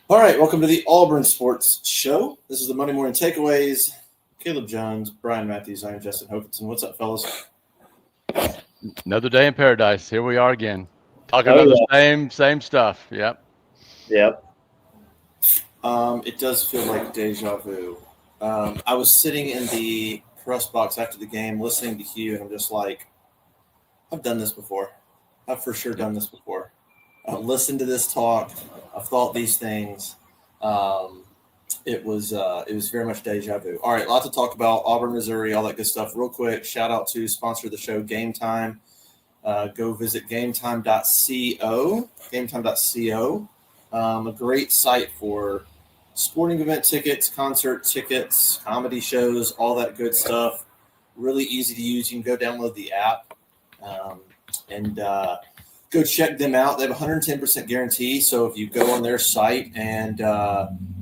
All right, welcome to the Auburn Sports Show. This is the Monday Morning Takeaways. Caleb Jones, Bryan Matthews, I'm Justin Hokanson. What's up, fellas? Another day in paradise. Here we are again, talking Oh about the yeah. same stuff. Yep. Yep. It does feel like deja vu. I was sitting in the press box after the game listening to Hugh, and I'm just like, I've done this before. I've for sure Yep. done this before. I've listened to this talk. I've thought these things. Um, it was very much deja vu. All right, a lot to talk about. Auburn, Missouri, all that good stuff. Real quick, shout out to sponsor of the show, Game Time. Go visit gametime.co. Gametime.co. A great site for sporting event tickets, concert tickets, comedy shows, all that good stuff. Really easy to use. You can go download the app and go check them out. They have a 110% guarantee. So if you go on their site and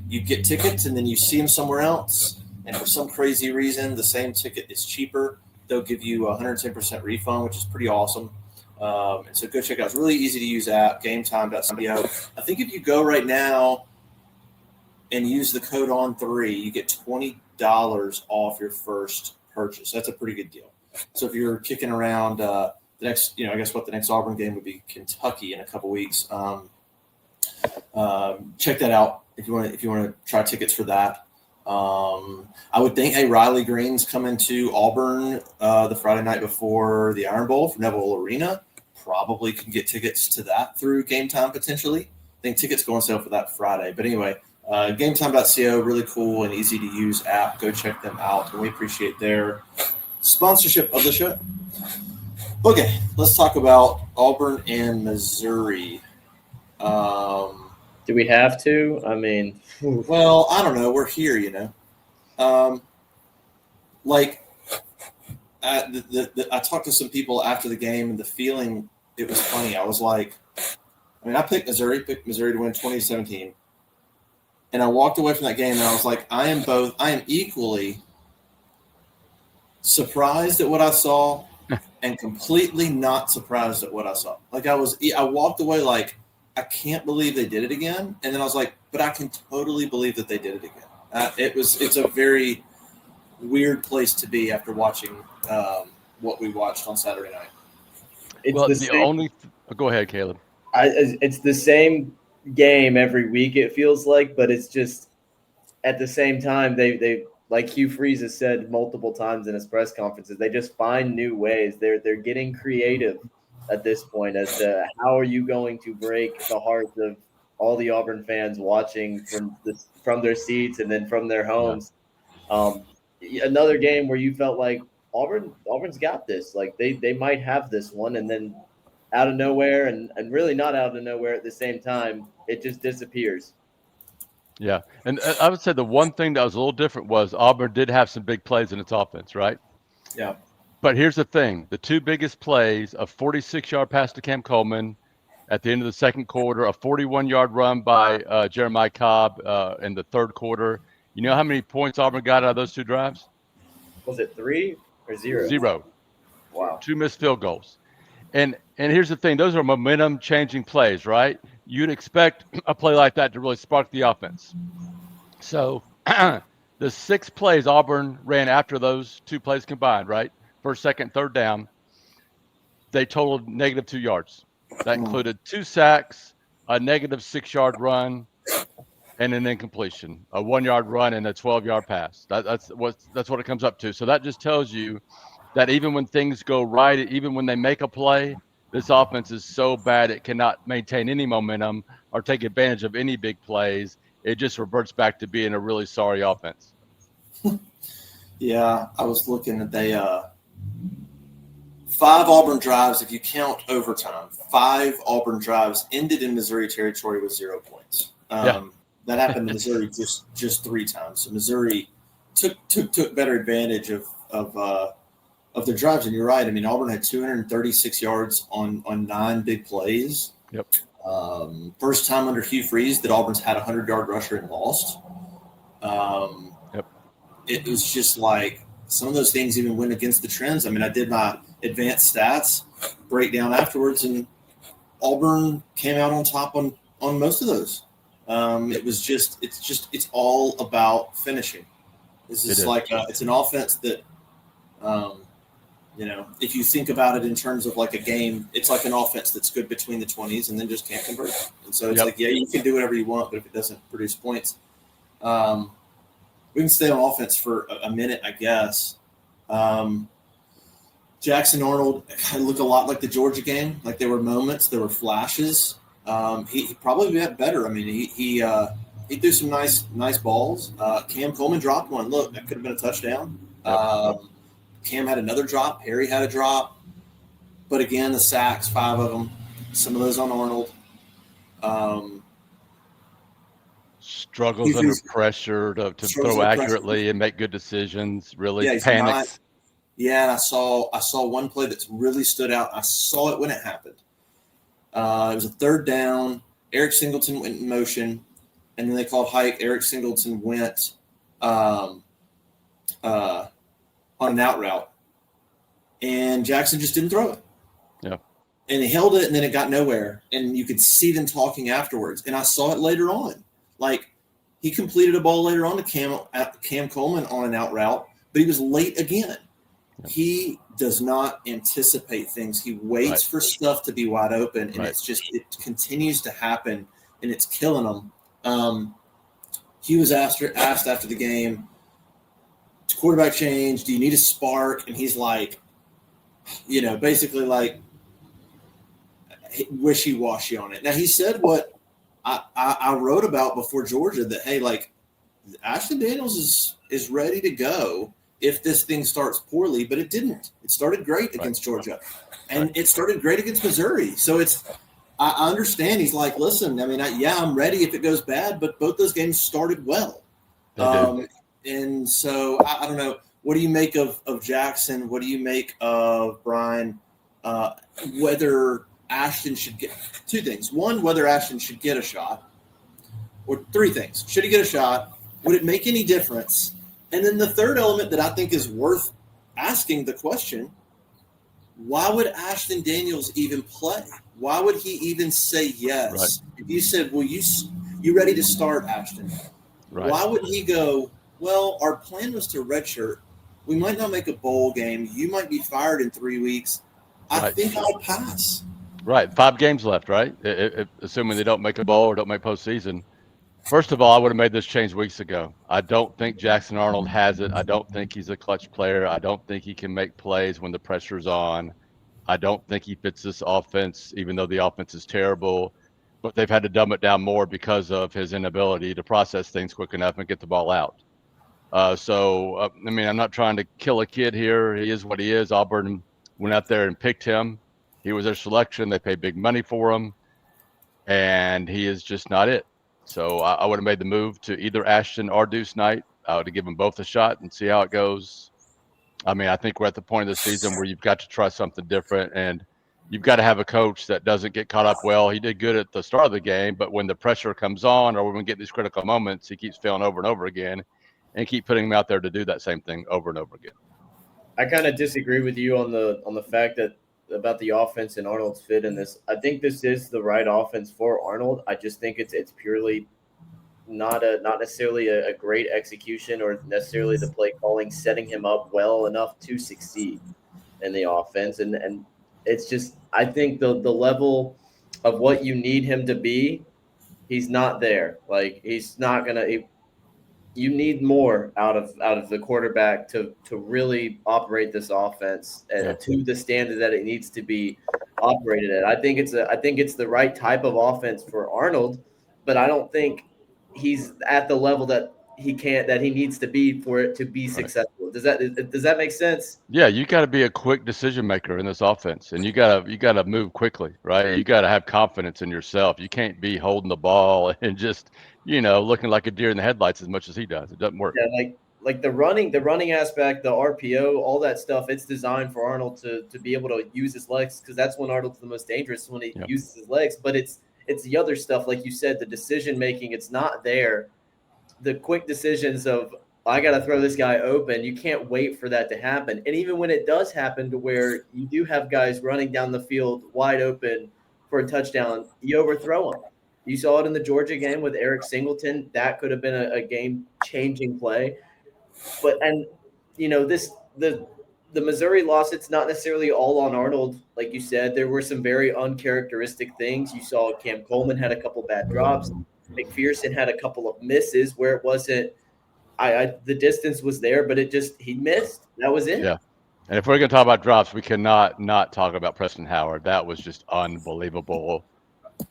you get tickets and then you see them somewhere else, and for some crazy reason the same ticket is cheaper, they'll give you a 110% refund, which is pretty awesome. And so go check it out. It's a really easy to use app, gametime.co. I think if you go right now and use the code on3, you get $20 off your first purchase. That's a pretty good deal. So if you're kicking around the next, I guess what the next Auburn game would be, Kentucky in a couple weeks. Check that out if you want to try tickets for that. I would think, hey, Riley Green's coming to Auburn the Friday night before the Iron Bowl for Neville Arena. Probably can get tickets to that through Game Time potentially. I think tickets go on sale for that Friday. But anyway, gametime.co, really cool and easy to use app. Go check them out, and we appreciate their sponsorship of the show. Okay, let's talk about Auburn and Missouri. Do we have to? I mean, Well, I don't know. We're here, like I talked to some people after the game, and the feeling, it was funny. I was like, I picked Missouri to win 2017, and I walked away from that game, and I was like, I am equally surprised at what I saw and completely not surprised at what I saw. Like I walked away like, I can't believe they did it again. And then I was like, but I can totally believe that they did it again. It's a very weird place to be after watching what we watched on Saturday night. Go ahead, Caleb. It's the same game every week, it feels like, but it's just at the same time, they like Hugh Freeze has said multiple times in his press conferences, they just find new ways. They're getting creative at this point as to how are you going to break the hearts of all the Auburn fans watching from their seats and then from their homes. Another game where you felt like Auburn's got this. Like they might have this one, and then out of nowhere and really not out of nowhere at the same time, it just disappears. Yeah, and I would say the one thing that was a little different was Auburn did have some big plays in its offense, right? Yeah. But here's the thing: the two biggest plays, a 46-yard pass to Cam Coleman at the end of the second quarter, a 41-yard run by Jeremiah Cobb in the third quarter. You know how many points Auburn got out of those two drives? Was it 3 or 0? 0. Wow. 2 missed field goals. And here's the thing: those are momentum-changing plays, right? You'd expect a play like that to really spark the offense. So the 6 plays Auburn ran after those 2 plays combined, right? First, second, third down, they totaled negative 2 yards. That included 2 sacks, a negative 6-yard run, and an incompletion, a 1-yard run and a 12-yard pass. That's what it comes up to. So that just tells you that even when things go right, even when they make a play, this offense is so bad it cannot maintain any momentum or take advantage of any big plays. It just reverts back to being a really sorry offense. Yeah, I was looking at 5 Auburn drives, if you count overtime, 5 Auburn drives ended in Missouri territory with 0 points. That happened to Missouri just 3 times. So Missouri took better advantage of their drives. And you're right. Auburn had 236 yards on 9 big plays. Yep. First time under Hugh Freeze that Auburn's had a 100-yard rusher and lost. Yep. It was just like some of those things even went against the trends. I did my advanced stats breakdown afterwards, and Auburn came out on top on most of those. It's all about finishing. This is like it's an offense that, if you think about it in terms of like a game, it's like an offense that's good between the 20s and then just can't convert. And so it's like, yeah, you can do whatever you want, but if it doesn't produce points, we can stay on offense for a minute, I guess. Jackson Arnold looked a lot like the Georgia game. Like there were moments, there were flashes. He probably got better. I mean, he threw some nice balls. Cam Coleman dropped one. Look, that could have been a touchdown. Cam had another drop. Harry had a drop. But again, the sacks, 5 of them. Some of those on Arnold. Struggles under pressure to throw accurately and make good decisions. Really panics. And I saw one play that's really stood out. I saw it when it happened. It was a 3rd down. Eric Singleton went in motion, and then they called hike. Eric Singleton went on an out route, and Jackson just didn't throw it. Yeah. And he held it, and then it got nowhere. And you could see them talking afterwards. And I saw it later on. Like, he completed a ball later on to Cam Coleman on an out route, but he was late again. Yeah. He does not anticipate things. He waits for stuff to be wide open, and it continues to happen, and it's killing him. He was asked after the game, quarterback change, do you need a spark? And he's like, basically like wishy-washy on it. Now, he said what I wrote about before Georgia, that, hey, like, Ashton Daniels is ready to go if this thing starts poorly, but it didn't. It started great against Georgia, and it started great against Missouri. So I understand. He's like, listen, I mean, I'm ready if it goes bad, but both those games started well. And so I don't know. What do you make of Jackson? What do you make of Bryan? Whether Ashton should get 2 things. 1, whether Ashton should get a shot, or 3 things. Should he get a shot? Would it make any difference? And then the 3rd element that I think is worth asking the question, why would Ashton Daniels even play? Why would he even say yes? Right. If you said, well, you ready to start, Ashton? Right. Why would he go, well, our plan was to redshirt. We might not make a bowl game. You might be fired in 3 weeks. I think I'll pass. Right. 5 games left, right? Assuming they don't make a bowl or don't make postseason. First of all, I would have made this change weeks ago. I don't think Jackson Arnold has it. I don't think he's a clutch player. I don't think he can make plays when the pressure's on. I don't think he fits this offense, even though the offense is terrible. But they've had to dumb it down more because of his inability to process things quick enough and get the ball out. I mean, I'm not trying to kill a kid here. He is what he is. Auburn went out there and picked him. He was their selection. They paid big money for him, and he is just not it. So I would have made the move to either Ashton or Deuce Knight. I would have given both a shot and see how it goes. I mean, I think we're at the point of the season where you've got to try something different, and you've got to have a coach that doesn't get caught up. Well, he did good at the start of the game, but when the pressure comes on or when we get these critical moments, he keeps failing over and over again, and keep putting him out there to do that same thing over and over again. I kind of disagree with you on the fact that about the offense and Arnold's fit in this. I think this is the right offense for Arnold. I just think it's purely not necessarily a great execution or necessarily the play calling setting him up well enough to succeed in the offense. And it's just, I think the level of what you need him to be, he's not there. Like, he's not going to – you need more out of the quarterback to really operate this offense to the standard that it needs to be operated at. I think it's the right type of offense for Arnold, but I don't think he's at the level that he needs to be for it to be successful. Does that make sense? Yeah, you got to be a quick decision maker in this offense, and you got to move quickly, right? You got to have confidence in yourself. You can't be holding the ball and just looking like a deer in the headlights as much as he does. It doesn't work. Yeah, like the running aspect, the RPO, all that stuff. It's designed for Arnold to be able to use his legs, because that's when Arnold's the most dangerous, when he uses his legs. But it's the other stuff, like you said, the decision making. It's not there. The quick decisions of, I got to throw this guy open. You can't wait for that to happen. And even when it does happen to where you do have guys running down the field wide open for a touchdown, you overthrow them. You saw it in the Georgia game with Eric Singleton. That could have been a game-changing play. But the Missouri loss, it's not necessarily all on Arnold. Like you said, there were some very uncharacteristic things. You saw Cam Coleman had a couple bad drops. McPherson had a couple of misses where it wasn't the distance was there, but he missed. That was it. Yeah. And if we're going to talk about drops, we cannot not talk about Preston Howard. That was just unbelievable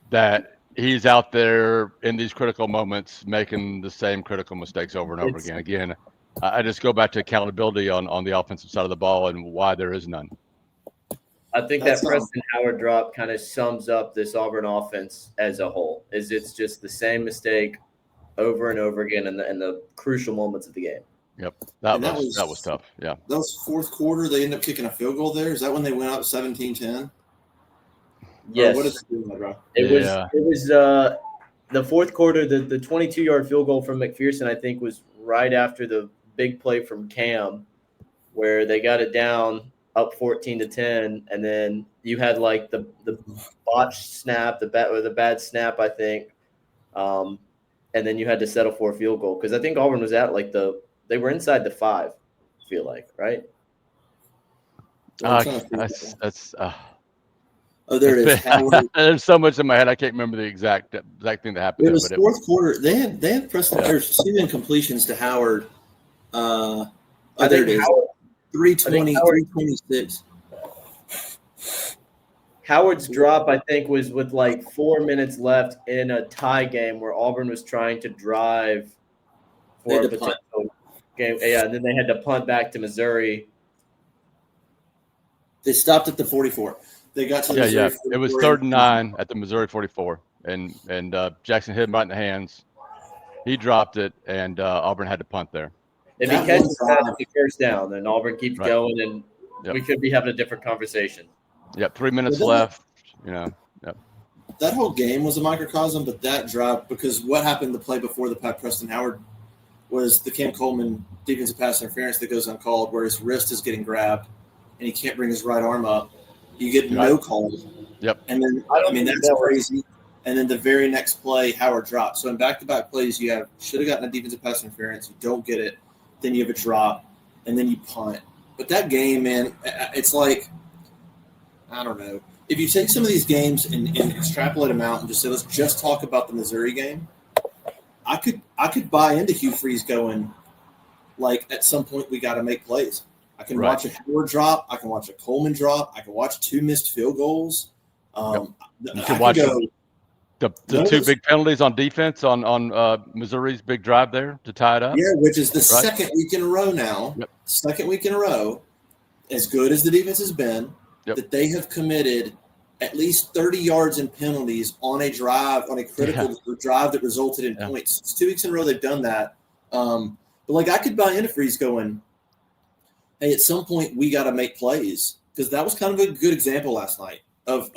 that he's out there in these critical moments making the same critical mistakes over and over again. Again, I just go back to accountability on the offensive side of the ball and why there is none. I think that Preston Howard drop kind of sums up this Auburn offense as a whole. It's just the same mistake over and over again in the crucial moments of the game. Yep, that was tough. Yeah, that was fourth quarter. They ended up kicking a field goal there. Is that when they went up 17-10? Yes. What is it doing, bro? It was the fourth quarter. The 22-yard field goal from McPherson, I think, was right after the big play from Cam, where they got it down up 14-10, and then you had like the botched snap, the bad snap, I think, and then you had to settle for a field goal because I think Auburn was at they were inside the 5. I feel like, right? That's Oh, there it is. There's so much in my head. I can't remember the exact thing that happened. It was fourth quarter. They had Preston. There's 2 incompletions to Howard. There it is. 320, 326. Howard's drop, I think, was with like 4 minutes left in a tie game where Auburn was trying to drive for a potential game. Yeah, and then they had to punt back to Missouri. They stopped at the 44. They got to the Missouri 44. It was 3rd and 9 at the Missouri 44, and Jackson hit him right in the hands. He dropped it, and Auburn had to punt there. If he catches that, it's first down, then Auburn keeps going, and we could be having a different conversation. Yep, 3 minutes left. Yep. That whole game was a microcosm, but that drive, because what happened the play before the Preston Howard was the Cam Coleman defensive pass interference that goes uncalled, where his wrist is getting grabbed and he can't bring his right arm up. You get no call. Yep. And then that's crazy. And then the very next play, Howard drops. So in back-to-back plays, you should have gotten a defensive pass interference. You don't get it. Then you have a drop, and then you punt. But that game, man, it's like, I don't know. If you take some of these games and extrapolate them out and just say, let's just talk about the Missouri game, I could buy into Hugh Freeze going, like, at some point we got to make plays. I can watch a Howard drop. I can watch a Coleman drop. I can watch 2 missed field goals. You can watch the 2 big penalties on defense on Missouri's big drive there to tie it up. Yeah, which is the second week in a row now. Yep. Second week in a row, as good as the defense has been, that they have committed at least 30 yards in penalties on a critical drive that resulted in points. It's 2 weeks in a row they've done that. But like I could buy into Freeze going, hey, at some point we got to make plays, because that was kind of a good example last night of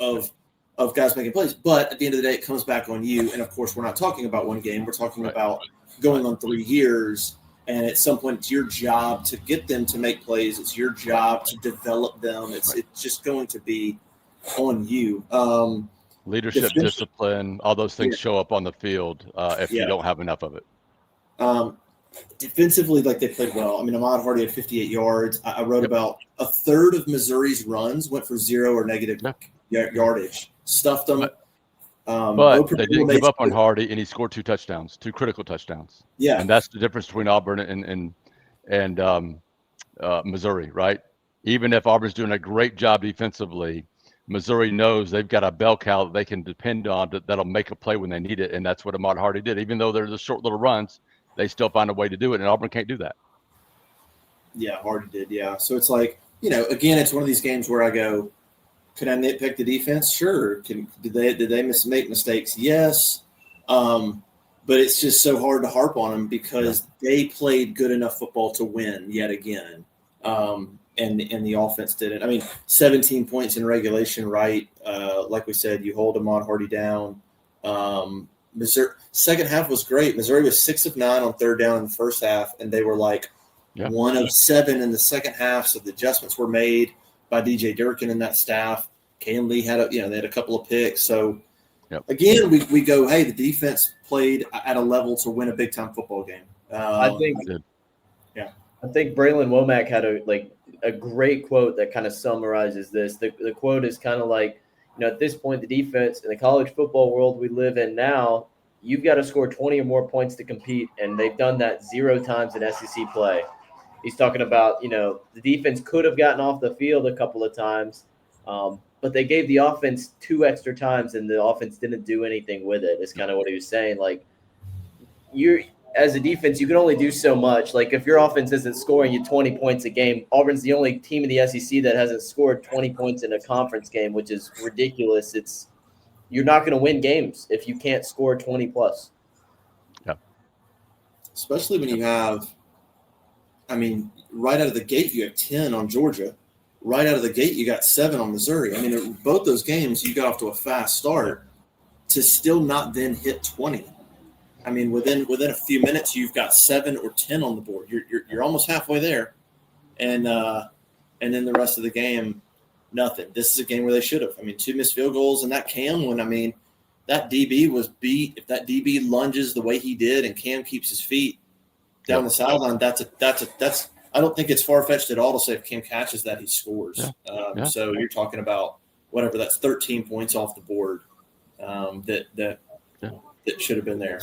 guys making plays. But at the end of the day, it comes back on you. And of course, we're not talking about one game. We're talking about going on 3 years. And at some point, it's your job to get them to make plays. It's your job to develop them. It's just going to be on you. Leadership, discipline, all those things show up on the field if you don't have enough of it. Defensively, like, they played well. I mean, Ahmad Hardy had 58 yards. I wrote about a third of Missouri's runs went for 0 or negative yardage. Stuffed them. But they didn't give up on Hardy, and he scored 2 touchdowns, 2 critical touchdowns. Yeah, and that's the difference between Auburn and Missouri, right? Even if Auburn's doing a great job defensively, Missouri knows they've got a bell cow that they can depend on that'll make a play when they need it, and that's what Ahmad Hardy did. Even though they're the short little runs, they still find a way to do it, and Auburn can't do that. Yeah, Hardy did, yeah. So it's like, again, it's one of these games where I go, could I nitpick the defense? Sure. Did they make mistakes? Yes. But it's just so hard to harp on them because they played good enough football to win yet again. And the offense didn't. I mean, 17 points in regulation, right? Like we said, you hold Ahmad Hardy down. Missouri second half was great. Missouri was 6 of 9 on 3rd down in the first half, and they were like 1 of 7 in the second half. So the adjustments were made by DJ Durkin and that staff. Kalen Lee had they had a couple of picks. So Again, we go, hey, the defense played at a level to win a big time football game. I think Braylon Womack had a great quote that kind of summarizes this. The quote is kind of like, at this point, the defense in the college football world we live in now, you've got to score 20 or more points to compete, and they've done that 0 times in SEC play. He's talking about, the defense could have gotten off the field a couple of times, but they gave the offense 2 extra times, and the offense didn't do anything with it. It's kind of what he was saying. Like, as a defense, you can only do so much. Like, if your offense isn't scoring you 20 points a game, Auburn's the only team in the SEC that hasn't scored 20 points in a conference game, which is ridiculous. You're not going to win games if you can't score 20 plus. Yeah. Especially when you have, right out of the gate, you have 10 on Georgia. Right out of the gate, you got 7 on Missouri. Both those games, you got off to a fast start to still not then hit 20. Within a few minutes, you've got 7 or 10 on the board. You're almost halfway there, and then the rest of the game, nothing. This is a game where they should have. 2 missed field goals, and that Cam one. That DB was beat. If that DB lunges the way he did, and Cam keeps his feet down the sideline, that's. I don't think it's far fetched at all to say if Cam catches that, he scores. So you're talking about whatever. That's 13 points off the board that should have been there.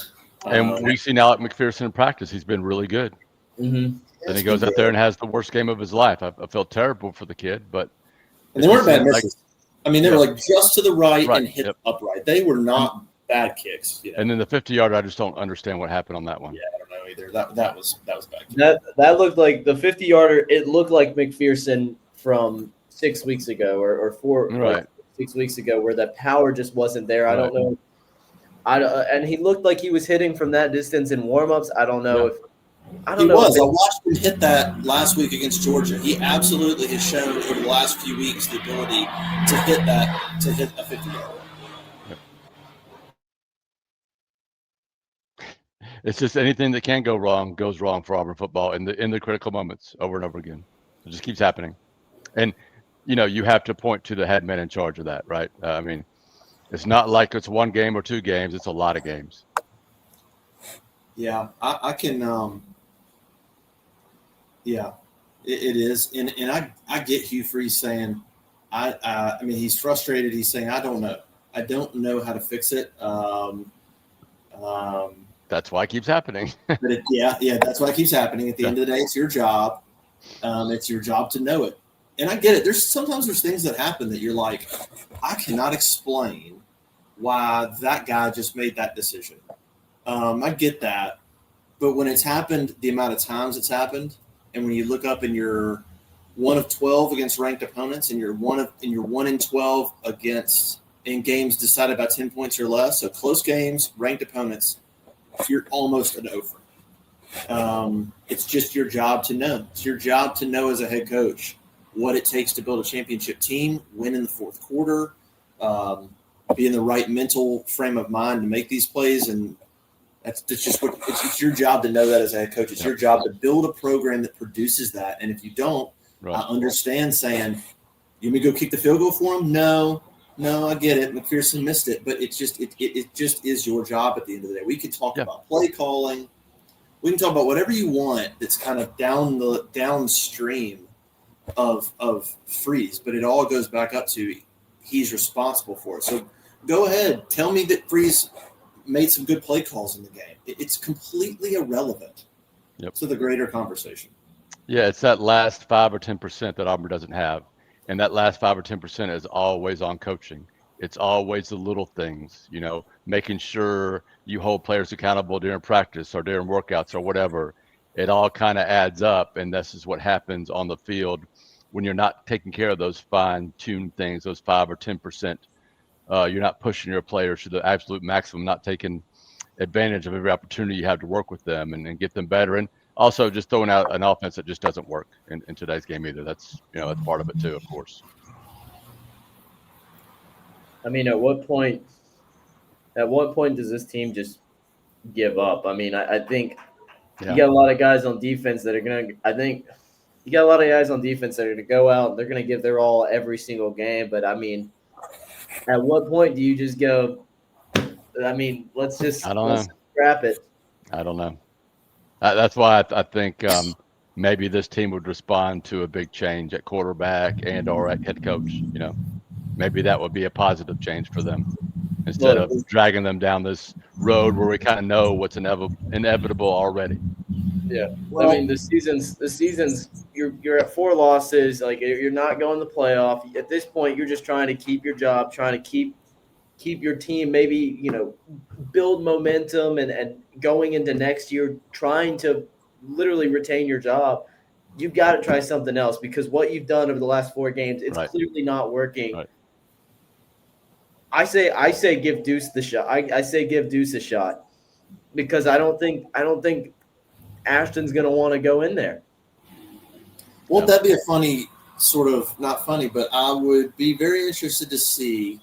And we've seen Alec McPherson in practice. He's been really good. Mm-hmm. Then he goes out there and has the worst game of his life. I felt terrible for the kid, but and they weren't bad misses. They were just to the right and hit upright. They were not bad kicks. And then the 50-yarder, I just don't understand what happened on that one. Yeah, I don't know either. That was bad. That looked like the 50-yarder. It looked like McPherson from 6 weeks ago or 6 weeks ago, where the power just wasn't there. I don't know. And he looked like he was hitting from that distance in warmups. I don't know if I watched him hit that last week against Georgia. He absolutely has shown over the last few weeks the ability to hit a 50-yarder. It's just anything that can go wrong goes wrong for Auburn football in the critical moments over and over again. It just keeps happening, and you have to point to the head man in charge of that, right? It's not like it's 1 game or 2 games. It's a lot of games. Yeah, I can. It is, and I get Hugh Freeze saying, he's frustrated. He's saying, I don't know how to fix it. That's why it keeps happening. But that's why it keeps happening. At the end of the day, it's your job. It's your job to know it. And I get it. Sometimes there's things that happen that you're like, I cannot explain why that guy just made that decision. I get that. But when it's happened, the amount of times it's happened, and when you look up and you're 1 of 12 against ranked opponents, and you're 1 in 12 in games decided by 10 points or less, so close games, ranked opponents, you're almost an over. It's just your job to know. It's your job to know as a head coach what it takes to build a championship team, win in the fourth quarter, be in the right mental frame of mind to make these plays. And that's just it's your job to know that as a head coach. It's your job to build a program that produces that. And if you don't, I understand saying, you want me to go kick the field goal for him? No, I get it. McPherson missed it, but it just is your job at the end of the day. We could talk about play calling. We can talk about whatever you want that's kind of downstream of Freeze, but it all goes back up to he's responsible for it. So go ahead, tell me that Freeze made some good play calls in the game. It's completely irrelevant to the greater conversation. Yeah, it's that last 5 or 10% that Auburn doesn't have, and that last 5 or 10% is always on coaching. It's always the little things, making sure you hold players accountable during practice or during workouts or whatever. It all kind of adds up, and this is what happens on the field when you're not taking care of those fine-tuned things, those 5 or 10%. You're not pushing your players to the absolute maximum, not taking advantage of every opportunity you have to work with them and get them better. And also just throwing out an offense that just doesn't work in today's game either. That's part of it too, of course. At what point does this team just give up? I think you got a lot of guys on defense that are going to – I think you got a lot of guys on defense that are going to go out and they're going to give their all every single game. But, at what point do you just go, I mean, let's I don't know. scrap it. I don't know. That's why I think maybe this team would respond to a big change at quarterback and or at head coach. Maybe that would be a positive change for them instead Look, of dragging them down this road where we kind of know what's inevitable already. yeah. Well, I mean, the season's you're at 4 losses. Like, you're not going to the playoff. At this point, you're just trying to keep your job, trying to keep your team, maybe, build momentum and going into next year, trying to literally retain your job. You've got to try something else, because what you've done over the last 4 games, it's Right. clearly not working. Right. I say give Deuce the shot. I say give Deuce a shot, because I don't think Ashton's going to want to go in there. won't that be a funny sort of, not funny, but I would be very interested to see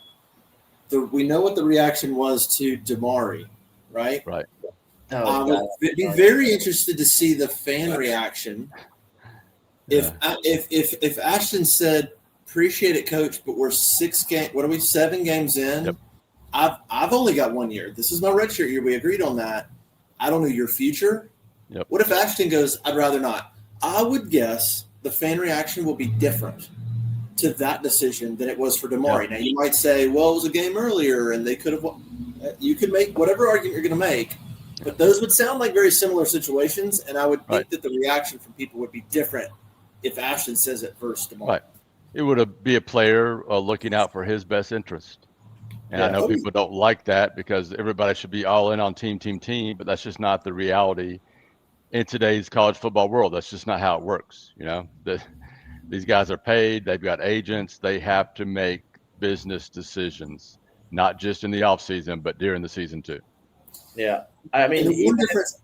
we know what the reaction was to Damari, right? Right. Oh, I God. would be very interested to see the fan reaction. If Ashton said, "Appreciate it, coach, but we're 7 games in. Yep. I've only got 1 year. This is my redshirt year. We agreed on that. I don't know your future." Yep. What if Ashton goes, "I'd rather not"? I would guess the fan reaction will be different to that decision than it was for Damari. Yep. Now, you might say, well, it was a game earlier and they could have – you could make whatever argument you're going to make, but those would sound like very similar situations, and I would think that the reaction from people would be different if Ashton says it versus Damari. Right. It would be a player looking out for his best interest. And I know people don't like that because everybody should be all in on team, but that's just not the reality in today's college football world. That's just not how it works. These guys are paid. They've got agents. They have to make business decisions, not just in the off season, but during the season too. Yeah. I mean, and the one difference,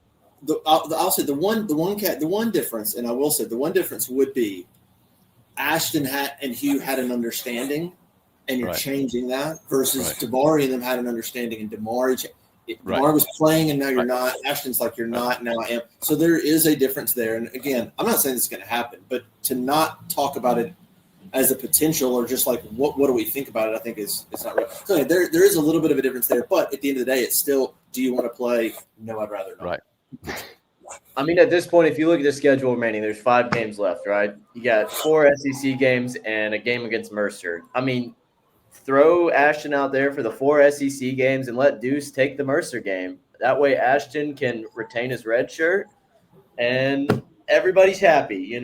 I'll say the one difference, and I will say the one difference would be Ashton and Hugh had an understanding, and you're changing that, versus Damari and them had an understanding, and Damari was playing, and now you're not. Ashton's like, you're not, now I am. So there is a difference there. And again, I'm not saying this is going to happen, but to not talk about it as a potential or just like what do we think about it, I think it's not real. So there is a little bit of a difference there, but at the end of the day, it's still, do you want to play? No, I'd rather not. Right. I mean, at this point, if you look at the schedule remaining, there's 5 games left, right? You got 4 SEC games and a game against Mercer. I mean, throw Ashton out there for the 4 SEC games and let Deuce take the Mercer game. That way Ashton can retain his red shirt and everybody's happy,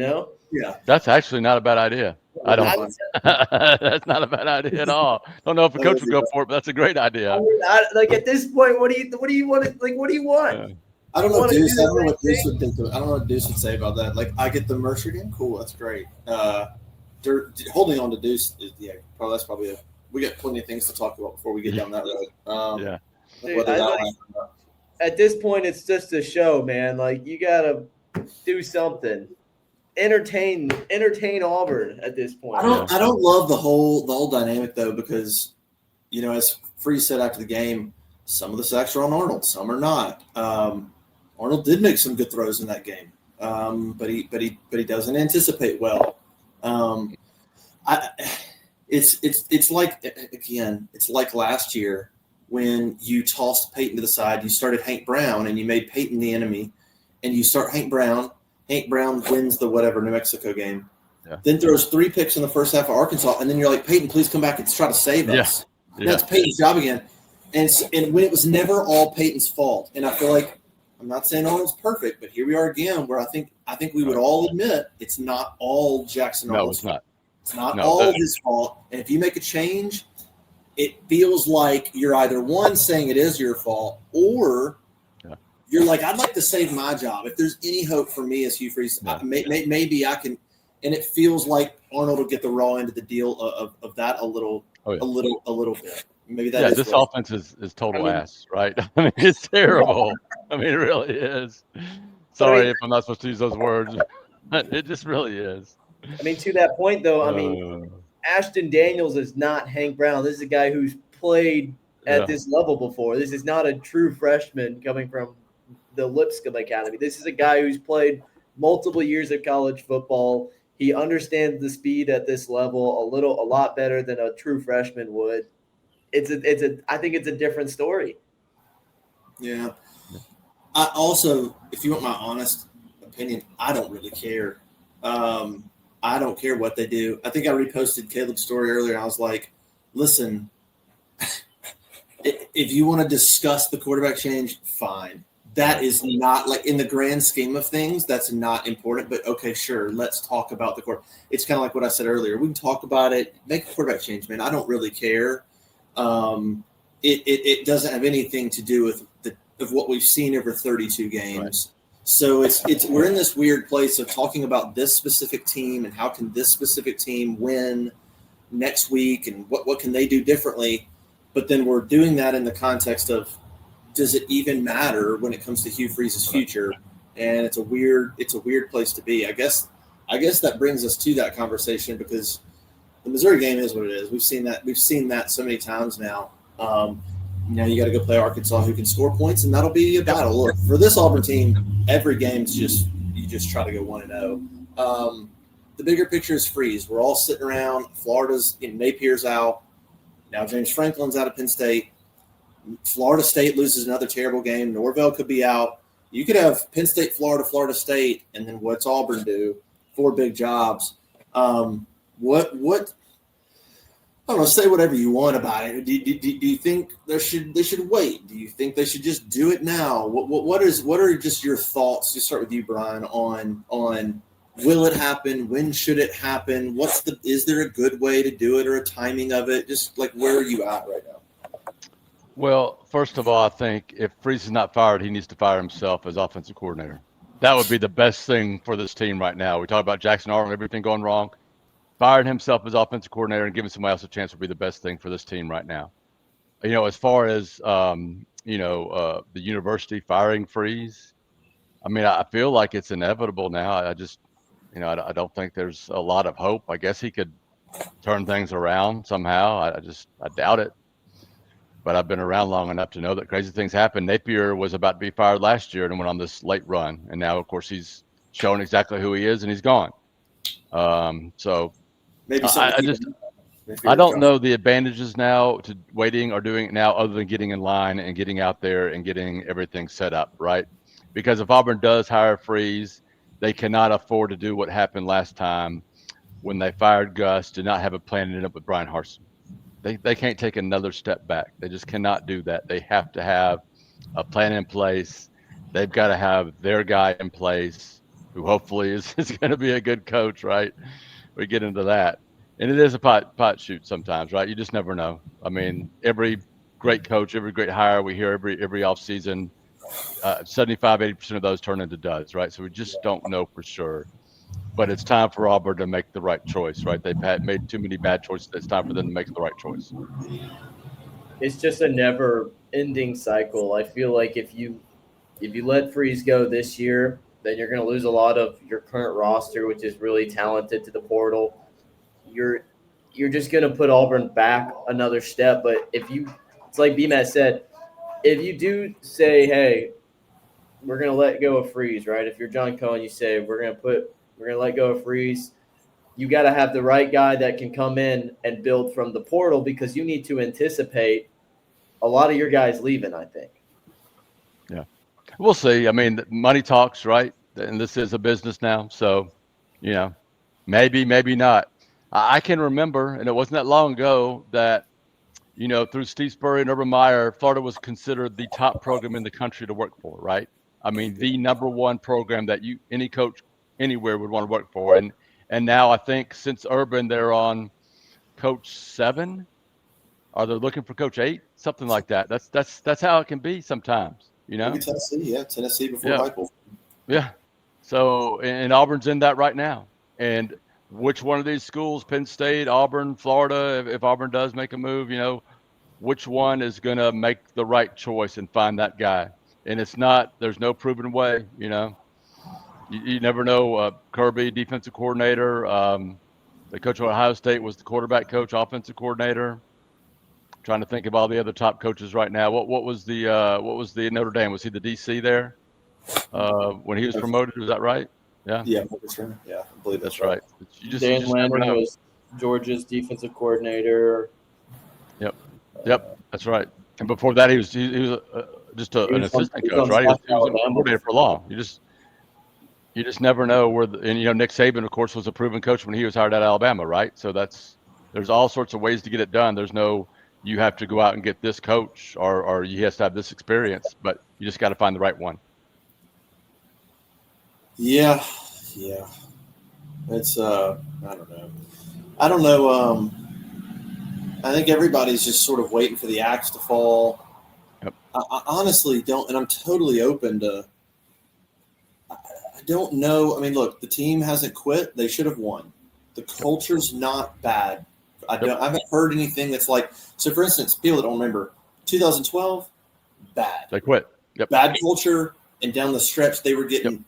Yeah. That's actually not a bad idea. That's not a bad idea at all. Don't know if a coach would go for it, but that's a great idea. I mean, at this point, what do you want? Like, what do you want? I don't know, Deuce. I don't know what Deuce would think. I don't know what Deuce would say about that. Like, I get the Mercer game. Cool, that's great. Holding on to Deuce, that's probably we got plenty of things to talk about before we get down that road. Dude, at this point, it's just a show, man. Like, you gotta do something. Entertain Auburn at this point. I don't love the whole dynamic though, because as Free said after the game, some of the sacks are on Arnold, some are not. Arnold did make some good throws in that game, but he doesn't anticipate well. It's like, again, it's like last year when you tossed Peyton to the side. You started Hank Brown and you made Peyton the enemy, and you start Hank Brown. Hank Brown wins the New Mexico game, then throws 3 picks in the first half of Arkansas, and then you're like, Peyton, please come back and try to save us. That's Peyton's job again. And when it was never all Peyton's fault, and I feel like, I'm not saying Arnold's perfect, but here we are again, where I think we would all admit it's not all Jackson Arnold's fault. It's not all his fault. And if you make a change, it feels like you're either one saying it is your fault, or you're like, I'd like to save my job. If there's any hope for me as Hugh Freeze, maybe I can. And it feels like Arnold will get the raw end of the deal of that a little bit. Maybe that is this offense is total ass, right? I mean, it's terrible. I mean, it really is. Sorry if I'm not supposed to use those words. It just really is. I mean, to that point, though, Ashton Daniels is not Hank Brown. This is a guy who's played at this level before. This is not a true freshman coming from the Lipscomb Academy. This is a guy who's played multiple years of college football. He understands the speed at this level a lot better than a true freshman would. I think it's a different story. Yeah. I also, if you want my honest opinion, I don't really care. I don't care what they do. I think I reposted Caleb's story earlier. I was like, listen, if you want to discuss the quarterback change, fine. That is not like in the grand scheme of things, that's not important. But okay, sure, let's talk about the quarterback. It's kind of like what I said earlier. We can talk about it, make a quarterback change, man. I don't really care. It doesn't have anything to do with what we've seen over 32 games. Right. So it's we're in this weird place of talking about this specific team and how can this specific team win next week and what can they do differently. But then we're doing that in the context of, does it even matter when it comes to Hugh Freeze's future? And it's a weird place to be. I guess that brings us to that conversation because the Missouri game is what it is. We've seen that so many times now. Now you got to go play Arkansas, who can score points, and that'll be a battle. Look, for this Auburn team, every game's you just try to go 1-0. The bigger picture is Freeze. We're all sitting around. Florida's Napier's out. Now James Franklin's out of Penn State. Florida State loses another terrible game. Norvell could be out. You could have Penn State, Florida State, and then what's Auburn do? 4 big jobs. What? I don't know. Say whatever you want about it. Do you think they should wait? Do you think they should just do it now? What are just your thoughts? Just start with you, Bryan. On will it happen? When should it happen? Is there a good way to do it or a timing of it? Just like where are you at right now? Well, first of all, I think if Freeze is not fired, he needs to fire himself as offensive coordinator. That would be the best thing for this team right now. We talk about Jackson Arnold, everything going wrong. Firing himself as offensive coordinator and giving somebody else a chance would be the best thing for this team right now. As far as, the university firing Freeze, I mean, I feel like it's inevitable now. I just, I don't think there's a lot of hope. I guess he could turn things around somehow. I doubt it. But I've been around long enough to know that crazy things happen. Napier was about to be fired last year and went on this late run. And now, of course, he's shown exactly who he is and he's gone. So maybe I don't know the advantages now to waiting or doing it now other than getting in line and getting out there and getting everything set up, right? Because if Auburn does hire Freeze, they cannot afford to do what happened last time when they fired Gus, to not have a plan and end up with Brian Harsin. They can't take another step back. They just cannot do that. They have to have a plan in place. They've got to have their guy in place who hopefully is going to be a good coach, right? We get into that. And it is a pot shoot sometimes, right? You just never know. I mean, every great coach, every great hire we hear every offseason, 75-80% of those turn into duds, right? So we just don't know for sure. But it's time for Auburn to make the right choice, right? They've made too many bad choices. It's time for them to make the right choice. It's just a never-ending cycle. I feel like if you let Freeze go this year, then you're going to lose a lot of your current roster, which is really talented, to the portal. You're just going to put Auburn back another step. But it's like BMAT said, if you do say, hey, we're going to let go of Freeze, right? If you're John Cohen, you say we're going to let go of Freeze. You got to have the right guy that can come in and build from the portal, because you need to anticipate a lot of your guys leaving, I think. Yeah. We'll see. I mean, money talks, right? And this is a business now. So, maybe, maybe not. I can remember, and it wasn't that long ago, that, through Steve Spurrier and Urban Meyer, Florida was considered the top program in the country to work for, right? I mean, the number one program that any coach anywhere would want to work for. And now I think since Urban, they're on coach 7, or they're looking for coach 8, something like that. That's how it can be sometimes, Maybe Tennessee before Heupel. Yeah. So, and Auburn's in that right now. And which one of these schools, Penn State, Auburn, Florida, if Auburn does make a move, which one is going to make the right choice and find that guy? And there's no proven way, You never know. Kirby, defensive coordinator. The coach of Ohio State was the quarterback coach, offensive coordinator. Trying to think of all the other top coaches right now. What was the Notre Dame? Was he the DC there when he was promoted? Was that right? Yeah. Yeah, that's right. Yeah, I believe that's right. Dan Lanning was Georgia's defensive coordinator. Yep, that's right. And before that, he was an assistant He coach, was right? He was a Alabama coordinator for long. You just never know where. And Nick Saban, of course, was a proven coach when he was hired at Alabama, right? So there's all sorts of ways to get it done. There's no you have to go out and get this coach or he has to have this experience, but you just got to find the right one. Yeah. It's I don't know. I think everybody's just sort of waiting for the axe to fall. Yep. I honestly don't, and I'm totally open to. I don't know. I mean, look, the team hasn't quit. They should have won. The culture's not bad. I haven't heard anything that's like. So, for instance, people that don't remember, 2012, bad. They quit. Yep. Bad culture, and down the stretch, they were getting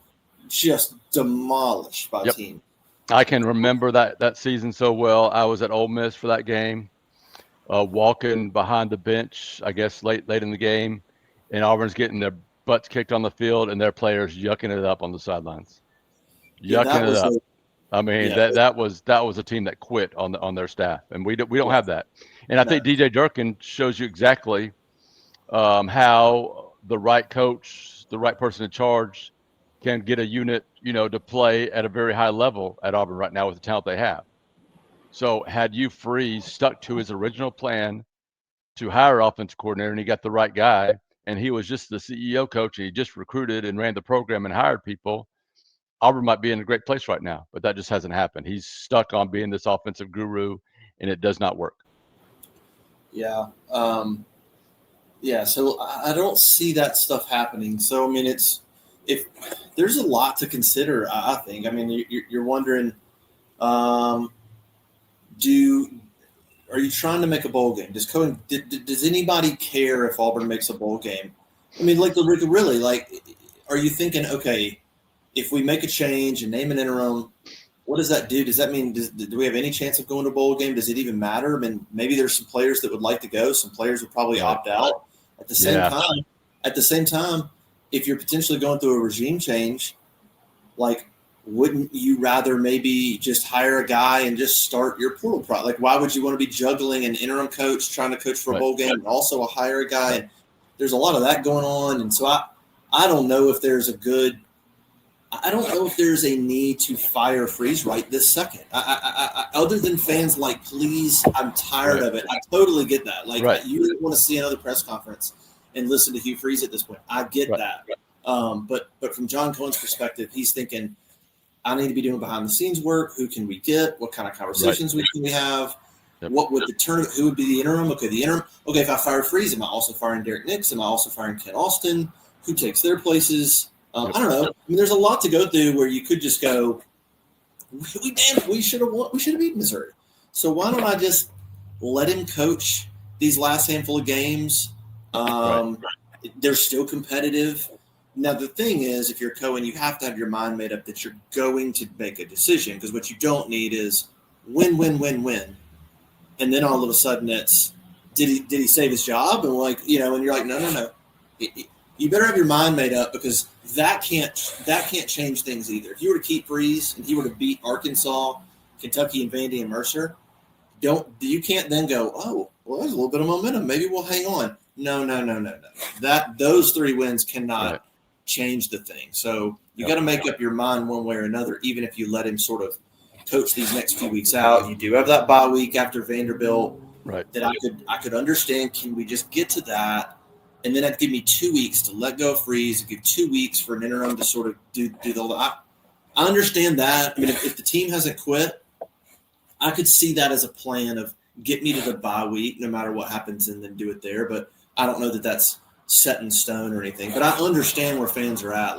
just demolished by teams. I can remember that season so well. I was at Ole Miss for that game, walking behind the bench, I guess late in the game, and Auburn's getting their butts kicked on the field and their players yucking it up on the sidelines. Yucking it up. I mean, that was a team that quit on their staff, and we don't have that. And I think DJ Durkin shows you exactly how the right coach, the right person in charge, can get a unit, to play at a very high level at Auburn right now with the talent they have. So had Hugh Freeze stuck to his original plan to hire offensive coordinator, and he got the right guy, and he was just the CEO coach, and he just recruited and ran the program and hired people, Auburn might be in a great place right now, but that just hasn't happened. He's stuck on being this offensive guru, and it does not work. Yeah. So I don't see that stuff happening. So, I mean, if there's a lot to consider, I think. I mean, you're wondering, are you trying to make a bowl game? Does anybody care if Auburn makes a bowl game? I mean, really, are you thinking, okay, if we make a change and name an interim, what does that do? Does that mean do we have any chance of going to a bowl game? Does it even matter? I mean, maybe there's some players that would like to go. Some players would probably opt out. At the same time, if you're potentially going through a regime change, wouldn't you rather maybe just hire a guy and just start your portal product? Why would you want to be juggling an interim coach trying to coach for a bowl game and also hire a guy? And there's a lot of that going on. And so I don't know if there's I don't know if there's a need to fire Freeze right this second. I other than fans please, I'm tired of it. I totally get that. You don't want to see another press conference and listen to Hugh Freeze at this point. I get that. But from John Cohen's perspective, he's thinking, I need to be doing behind the scenes work. Who can we get? What kind of conversations can we have? Yep. What would who would be the interim? Okay, the interim. Okay, if I fire Freeze, am I also firing Derek Nix? Am I also firing Ken Austin? Who takes their places? I don't know. I mean, there's a lot to go through where you could just go, we should have won. We should have beaten Missouri. So why don't I just let him coach these last handful of games? They're still competitive. Now, the thing is, if you're Cohen, you have to have your mind made up that you're going to make a decision, because what you don't need is win. And then all of a sudden it's, did he save his job? And and you're like, no. You better have your mind made up, because that can't change things either. If you were to keep Freeze and he were to beat Arkansas, Kentucky, and Vandy and Mercer, you can't then go, oh, well, there's a little bit of momentum. Maybe we'll hang on. No. Those 3 wins cannot change the thing. So you got to make up your mind one way or another, even if you let him sort of coach these next few weeks out. You do have that bye week after Vanderbilt that I could understand. Can we just get to that? And then that'd give me 2 weeks to let go of Freeze, give 2 weeks for an interim to sort of do I understand that. I mean, if the team hasn't quit, I could see that as a plan of get me to the bye week no matter what happens and then do it there. But I don't know that that's set in stone or anything. But I understand where fans are at.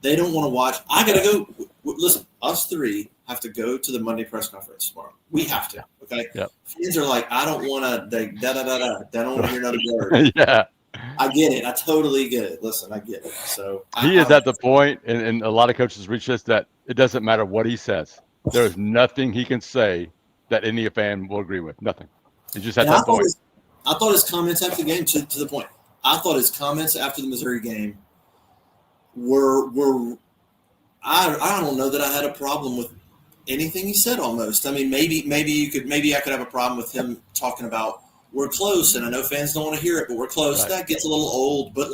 They don't want to watch. I got to go. Listen, us 3 have to go to the Monday press conference tomorrow. We have to. Okay. Yep. Fans are I don't want to. They don't want to hear another word. Yeah. I get it. I totally get it. Listen, I get it. So he is at the point, and a lot of coaches reach this, that it doesn't matter what he says. There is nothing he can say that any fan will agree with. Nothing. He's just at that point. I thought his comments after the game, to the point, I thought his comments after the Missouri game were I don't know that I had a problem with anything he said almost. I mean, maybe I could have a problem with him talking about we're close, and I know fans don't want to hear it, but we're close. Right. That gets a little old, but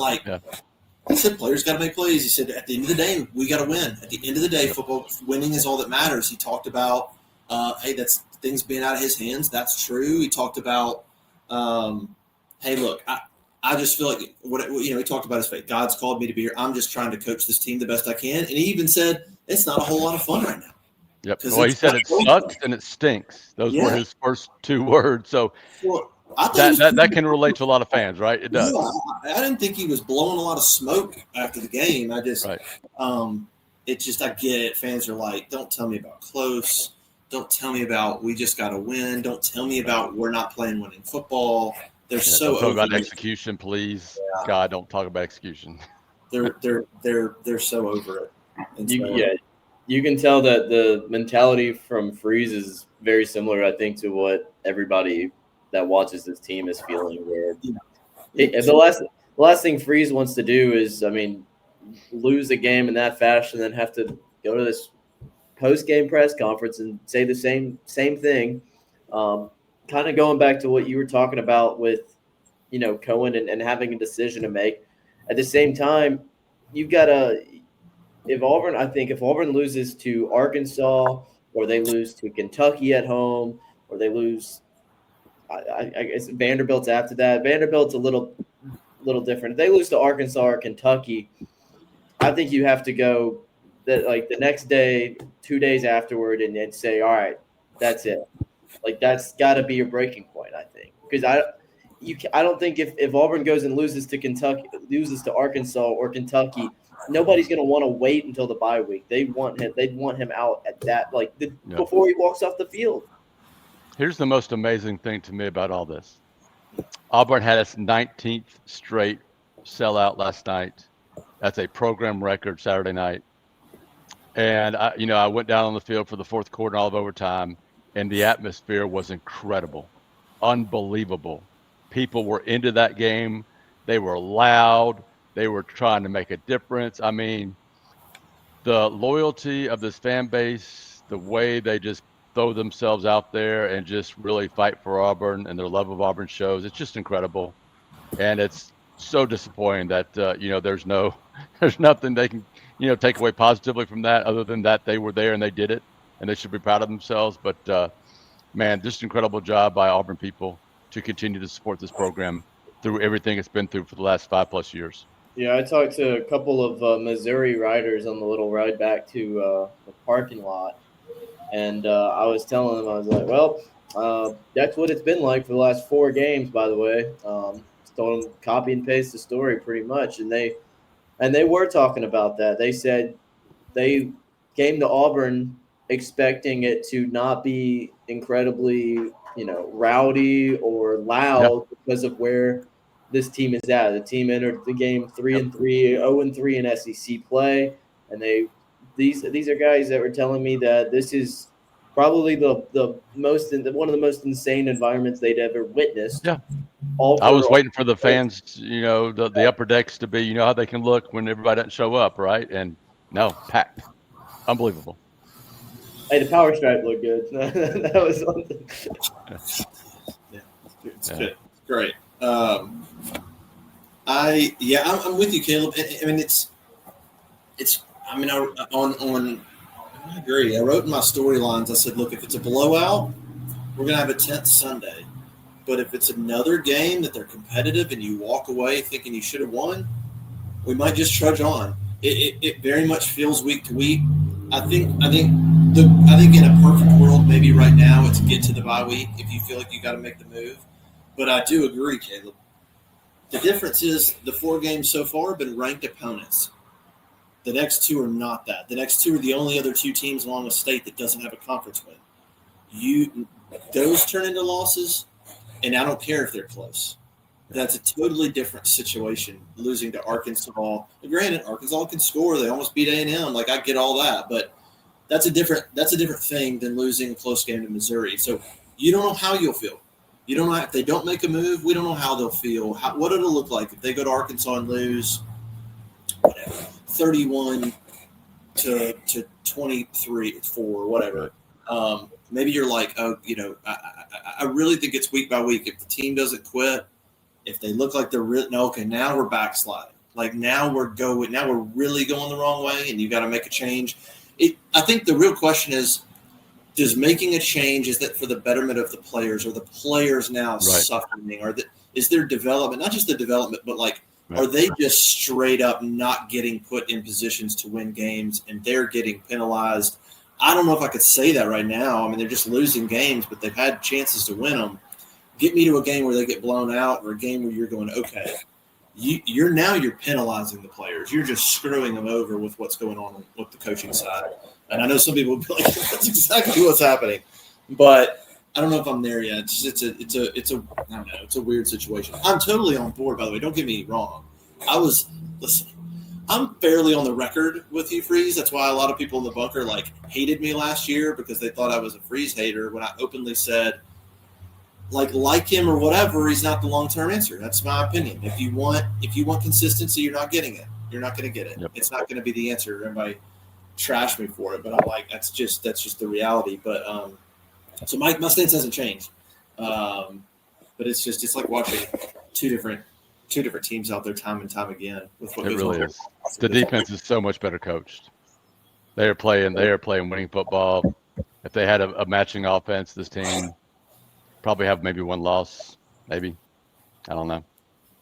he said players got to make plays. He said at the end of the day, we got to win. At the end of the day, football winning is all that matters. He talked about, hey, that's things being out of his hands. That's true. He talked about, hey, look, I just feel like he talked about his faith. God's called me to be here. I'm just trying to coach this team the best I can. And he even said it's not a whole lot of fun right now. Yep. Well, he said it sucks and it stinks. Those were his first 2 words. So that can relate to a lot of fans, right? It does. I didn't think he was blowing a lot of smoke after the game. I just, I get it. Fans are like, don't tell me about close. Don't tell me about we just got to win. Don't tell me about we're not playing winning football. They're so don't talk about execution, please. Yeah. God, don't talk about execution. They're so over it. You can tell that the mentality from Freeze is very similar, I think, to what everybody that watches this team is feeling. Where the last thing Freeze wants to do is, lose a game in that fashion, and then have to go to this post-game press conference and say the same thing. Kind of going back to what you were talking about with, Cohen and having a decision to make. At the same time, you've got to. If Auburn loses to Arkansas, or they lose to Kentucky at home, or they lose, I guess Vanderbilt's after that. Vanderbilt's a little different. If they lose to Arkansas or Kentucky, I think you have to go the next day, 2 days afterward, and say, all right, that's it. That's got to be your breaking point, I think, because I don't think if Auburn goes and loses to Arkansas or Kentucky, nobody's going to want to wait until the bye week. They'd want him out at that, before he walks off the field. Here's the most amazing thing to me about all this. Auburn had its 19th straight sellout last night. That's a program record Saturday night. And I went down on the field for the fourth quarter and all of overtime, and the atmosphere was incredible, unbelievable. People were into that game. They were loud. They were trying to make a difference. The loyalty of this fan base, the way they just throw themselves out there and just really fight for Auburn, and their love of Auburn shows. It's just incredible. And it's so disappointing that, there's nothing they can, take away positively from that, other than that they were there and they did it, and they should be proud of themselves. But, man, just an incredible job by Auburn people to continue to support this program through everything it's been through for the last 5+ years. Yeah, I talked to a couple of Missouri riders on the little ride back to the parking lot, and I was telling them, I was like, well, that's what it's been like for the last 4 games, by the way. Just told them copy and paste the story pretty much, and they were talking about that. They said they came to Auburn expecting it to not be incredibly, rowdy or loud because of where this team is at. The team entered the game 3-3, 0-3 in SEC play, and these are guys that were telling me that this is probably the most one of the most insane environments they'd ever witnessed. Yeah, I was waiting for the fans, the upper decks to be, how they can look when everybody doesn't show up, right? And no, packed, unbelievable. Hey, the power stripe looked good. That was something. It's good. Great. I'm with you, Caleb. I agree. I wrote in my storylines, I said, look, if it's a blowout, we're going to have a 10th Sunday. But if it's another game that they're competitive and you walk away thinking you should have won, we might just trudge on. It very much feels week to week. I think in a perfect world, maybe right now it's get to the bye week if you feel like you got to make the move. But I do agree, Caleb. The difference is the 4 games so far have been ranked opponents. The next 2 are not that. The next 2 are the only other 2 teams along with state that doesn't have a conference win. Those turn into losses, and I don't care if they're close. That's a totally different situation, losing to Arkansas. Granted, Arkansas can score. They almost beat A&M. I get all that, but that's a different thing than losing a close game to Missouri. So you don't know how you'll feel. You don't know if they don't make a move. We don't know how they'll feel. What it'll look like if they go to Arkansas and lose, 31 to 23 or 4, whatever. Maybe you're like, oh, I really think it's week by week. If the team doesn't quit, if they look like they're okay, now we're backsliding. Like now we're really going the wrong way, and you got to make a change. I think the real question is, does making a change, is that for the betterment of the players? Are the players now suffering? Is their development, not just the development, but are they just straight up not getting put in positions to win games and they're getting penalized? I don't know if I could say that right now. I mean, they're just losing games, but they've had chances to win them. Get me to a game where they get blown out, or a game where you're going, okay, you're penalizing the players. You're just screwing them over with what's going on with the coaching side. And I know some people will be like, that's exactly what's happening. But I don't know if I'm there yet. It's a I don't know. It's a weird situation. I'm totally on board, by the way. Don't get me wrong. I'm fairly on the record with you, Freeze. That's why a lot of people in the bunker hated me last year, because they thought I was a Freeze hater when I openly said, like him or whatever, he's not the long-term answer. That's my opinion. If you want consistency, you're not getting it. You're not going to get it. Yep. It's not going to be the answer. Everybody trash me for it, but I'm like, that's just the reality. But so my stance hasn't changed. But it's like watching two different teams out there time and time again. With what it really is. The defense is so much better coached. They are playing winning football. If they had a matching offense, this team probably have maybe one loss, maybe. I don't know.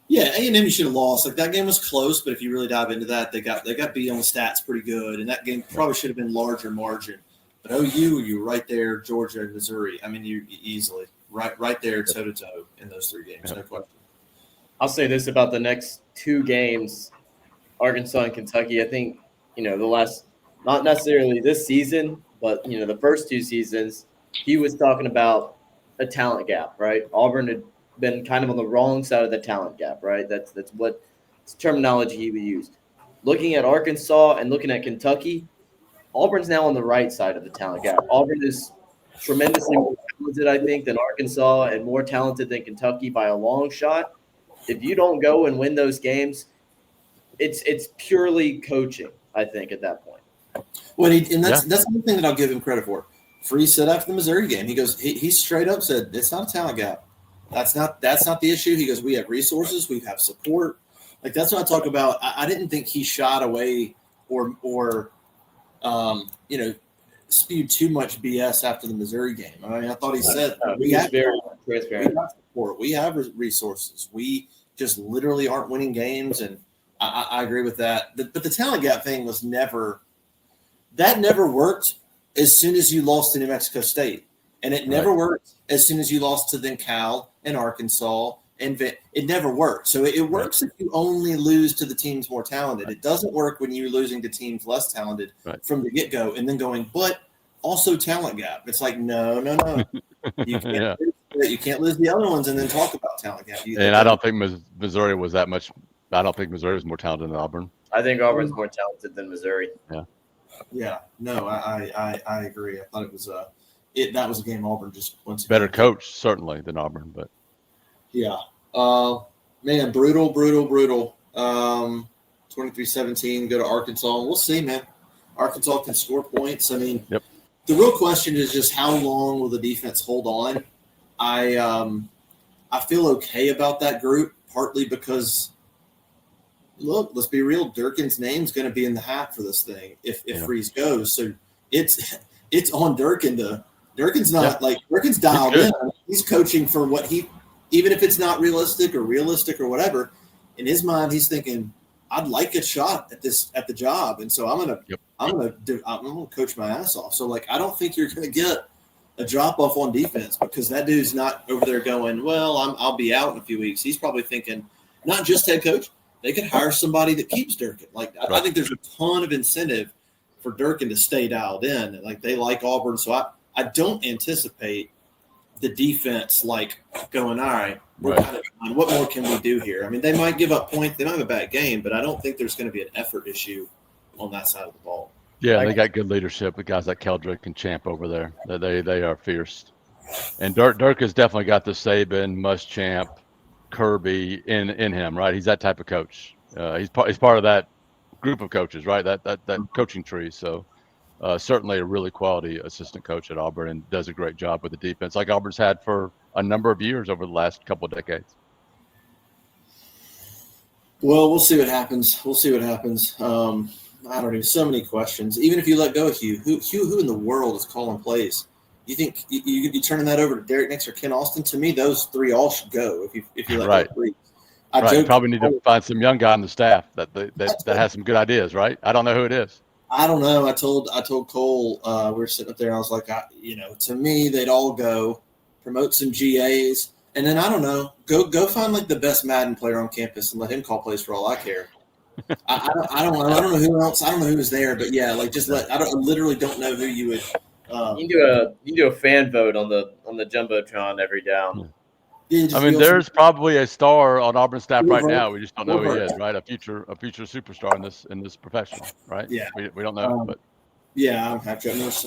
Yeah, A&M should have lost. That game was close, but if you really dive into that, they got beat on the stats pretty good, and that game probably should have been larger margin. But OU, you right there, Georgia and Missouri. I mean, you easily right there toe to toe in those three games, no question. I'll say this about the next two games, Arkansas and Kentucky. I think the last, not necessarily this season, but the first two seasons, he was talking about a talent gap, right? Auburn had been kind of on the wrong side of the talent gap, right? That's what terminology he would use. Looking at Arkansas and looking at Kentucky, Auburn's now on the right side of the talent gap. Auburn is tremendously more talented, I think, than Arkansas, and more talented than Kentucky by a long shot. If you don't go and win those games, it's purely coaching, I think, at that point. Well, that's one thing that I'll give him credit for. Freeze said after the Missouri game, he goes, he straight up said, it's not a talent gap. That's not the issue. He goes, we have resources, we have support. That's what I talk about. I didn't think he shied away or spewed too much BS after the Missouri game. I mean, I thought he said we have very transparent. We have support. We have resources. We just literally aren't winning games, and I agree with that. But the talent gap thing was never worked as soon as you lost to New Mexico State. And it never worked as soon as you lost to then Cal and Arkansas. And it never worked. So it works if you only lose to the teams more talented. It doesn't work when you're losing to teams less talented from the get-go and then going, but also talent gap. It's like, no. You can't, you can't lose the other ones and then talk about talent gap. And I don't think Missouri was that much. I don't think Missouri was more talented than Auburn. I think Auburn's more talented than Missouri. Yeah. No, I agree. I thought it was that was a game Auburn just once better coached certainly than Auburn, but yeah. Man, brutal. 23-17, go to Arkansas. We'll see, man. Arkansas can score points. I mean, the real question is just how long will the defense hold on? I feel okay about that group, partly because look, let's be real. Durkin's name's going to be in the hat for this thing if Freeze goes. So it's on Durkin to. Durkin's not Durkin's dialed in. He's coaching for what even if it's not realistic or whatever. In his mind, he's thinking, I'd like a shot at the job, and so I'm gonna coach my ass off. So I don't think you're gonna get a drop off on defense because that dude's not over there going, well, I'll be out in a few weeks. He's probably thinking, not just head coach. They could hire somebody that keeps Durkin. I think there's a ton of incentive for Durkin to stay dialed in. They like Auburn, so I don't anticipate the defense going, all right, what more can we do here? I mean, they might give up points. They might have a bad game, but I don't think there's going to be an effort issue on that side of the ball. Yeah, they got good leadership with guys like Keldrick and Champ over there. They are fierce. And Dirk has definitely got the Saban, Muschamp, Kirby in him, right? He's that type of coach. He's part of that group of coaches, right? That coaching tree. So certainly a really quality assistant coach at Auburn and does a great job with the defense, like Auburn's had for a number of years over the last couple of decades. Well, we'll see what happens. I don't know. So many questions. Even if you let go of Hugh, who in the world is calling plays? You think you could be turning that over to Derek Nix or Ken Austin? To me, those three all should go if you let Right. go of Freeze. Right. Probably need to find some young guy on the staff that has some good ideas. Right. I don't know who it is. I don't know. I told Cole we were sitting up there. And I was like, to me, they'd all go promote some GAs, and then I don't know, go find like the best Madden player on campus and let him call plays for all I care. I don't know who else. I don't know who was there, but yeah, like just I literally don't know who you would. You can do a fan vote on the jumbotron every down. Yeah, I mean, there's probably a star on Auburn staff right now. We just don't know who he is, right? A future superstar in this profession, right? Yeah, we don't know, but yeah, I'm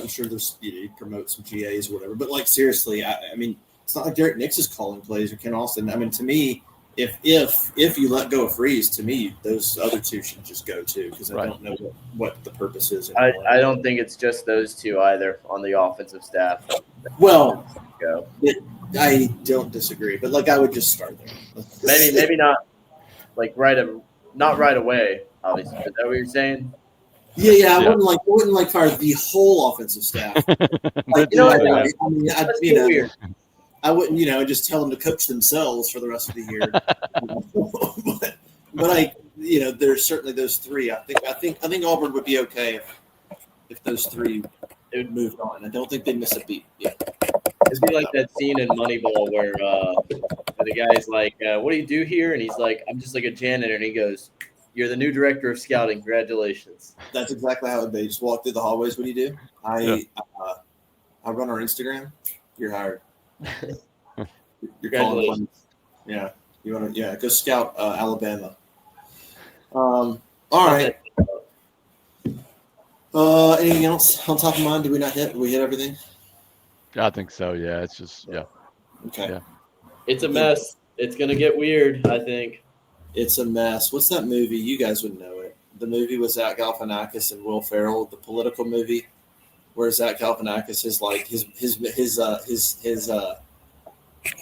sure there's you promote some GAs or whatever. But like seriously, I mean, it's not like Derek Nix is calling plays or Ken Austin. I mean, to me, if you let go of Freeze, to me, those other two should just go too, because I don't know what the purpose is. I don't think it's just those two either on the offensive staff. Well, I don't disagree, but like I would just start there. Maybe not like not right away. Obviously, is that what you're saying? Yeah. I wouldn't like fire the whole offensive staff. Like, weird. I wouldn't, just tell them to coach themselves for the rest of the year. but there's certainly those three. I think Auburn would be okay if those three moved on. I don't think they'd miss a beat. Yeah. It'd be like that scene in Moneyball where the guy's like, "What do you do here?" And he's like, "I'm just like a janitor." And he goes, "You're the new director of scouting. Congratulations." That's exactly how it would be. Just walk through the hallways. What do you do? I run our Instagram. You're hired. You're calling. Yeah. You want to? Yeah. Go scout Alabama. All right. Anything else on top of mind? Did we not hit? We hit everything. I think so. Yeah. It's just Okay. Yeah. It's a mess. It's gonna get weird. I think. It's a mess. What's that movie? You guys would know it. The movie with Zach Galifianakis and Will Ferrell, the political movie, where Zach Galifianakis is like his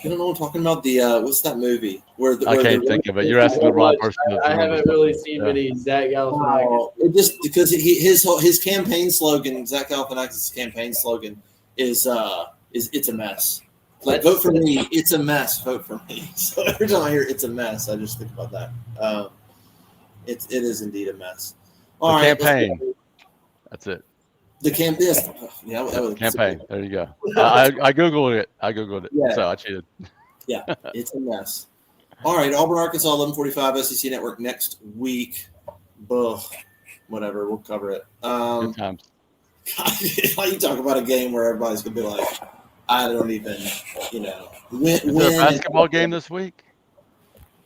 you don't know what I'm talking about? The what's that movie? I can't think of it. You're asking the wrong person. I haven't really seen many Zach Galifianakis. It just because his campaign slogan, Zach Galifianakis' campaign slogan is it's a mess. Like vote for me, it's a mess. Vote for me. So every time I hear it's a mess, I just think about that. It is indeed a mess. All right, campaign. That's it. The campaign. Yeah, that was campaign. There you go. I googled it. Yeah. So I cheated. Yeah, it's a mess. All right, Auburn, Arkansas, 11:45 SEC Network next week. Whatever, we'll cover it. Good times. You talk about a game where everybody's gonna be like, I don't even, Is there a basketball game this week?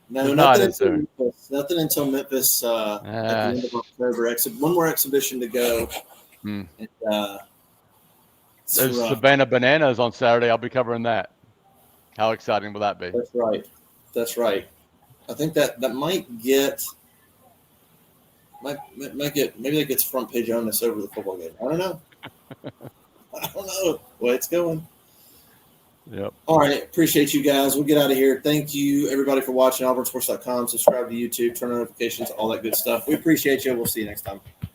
No, nothing until Memphis at the end of October. One more exhibition to go. And, there's Savannah Bananas on Saturday. I'll be covering that. How exciting will that be? That's right. I think that might get maybe that gets front page onus over the football game. I don't know. Well, it's going. Yep. All right. Appreciate you guys. We'll get out of here. Thank you, everybody, for watching. AuburnSports.com. Subscribe to YouTube. Turn on notifications. All that good stuff. We appreciate you. We'll see you next time.